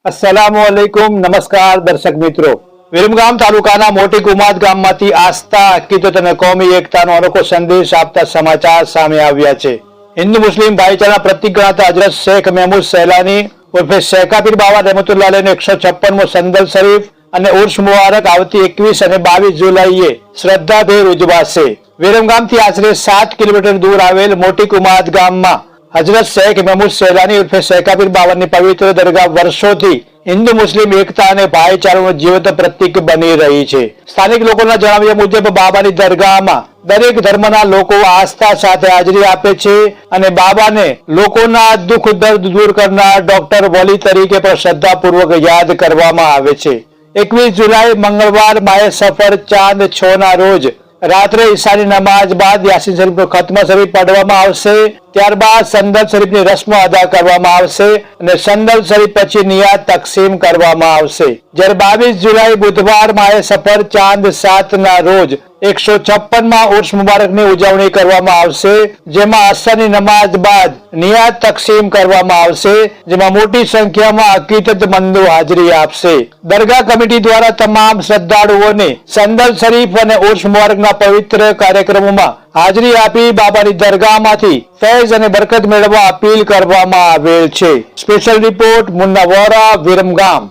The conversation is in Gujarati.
अस्सलामुअलैकुम नमस्कार दर्शक મિત્રો વિરમગામ તાલુકાના મોટી કુમાદ ગામમાંથી આસ્થા અકીદત અને કોમી એકતાનો અનોખો સંદેશ આપતા સમાચાર સામે આવ્યા છે। હિન્દુ મુસ્લિમ ભાઈચારાના પ્રતીક ગણાતા હજરત શેખ મહેમૂદ સૈલાની ઉર્ફે શેખાપીર બાવા રહેમતુલ્લાહ અલૈહનો 156મો સંદલ શરીફ અને ઉર્સ મુબારક આવતી 21 અને 22 જુલાઈએ શ્રદ્ધાભેર ઉજવાશે। વિરમગામથી આશરે 7 કિલોમીટર દૂર આવેલ મોટી કુમાદ ગામમાં हजरत शेख महमूद सैलानी उर्फे शेखापीर बावननी पवित्र दरगाह वर्षोथी हिंदू मुस्लिम एकता और भाईचाराનું जीवंत प्रतीक बनी रही है। स्थानिक लोकोના જણાવ્યા મુજબ બાબાની દરગાહમાં દરેક ધર્મના લોકો આસ્થા સાથે હાજરી આપે છે અને બાબાને લોકોના દુઃખ દર્દ દૂર કરનાર ડોક્ટર વલી તરીકે પણ શ્રદ્ધાપૂર્વક યાદ કરવામાં આવે છે। 21 જુલાઈ મંગળવાર માહે સફર ચાંદ 6 ના રોજ રાત્રે ઈશાની નમાજ બાદ યાસીન શરીફનો ખત્મ શરીફ પઢવામાં આવશે। ત્યારબાદ સંદલ શરીફની રસ્મ અદા કરવામાં આવશે અને સંદલ શરીફ પછી નિયાત તકસીમ કરવામાં આવશે। જ્યારે 22 જુલાઈ બુધવાર માહે સફર ચાંદ 7 ના રોજ 156માં ઉર્સ મુબારકની ઉજવણી કરવામાં આવશે, જેમાં અસરની નમાજ બાદ નિયાત તકસીમ કરવામાં આવશે, જેમાં મોટી સંખ્યામાં અકીદતમંદો હાજરી આપશે। દરગાહ કમિટી દ્વારા તમામ શ્રદ્ધાળુઓને સંદલ શરીફ અને ઉર્સ મુબારકના પવિત્ર કાર્યક્રમોમાં હાજરી આપી બાબાની દરગાહમાંથી ફૈઝ અને બરકત મેળવવા અપીલ કરવામાં આવેલ છે। Special report Munna Vora, Viramgam.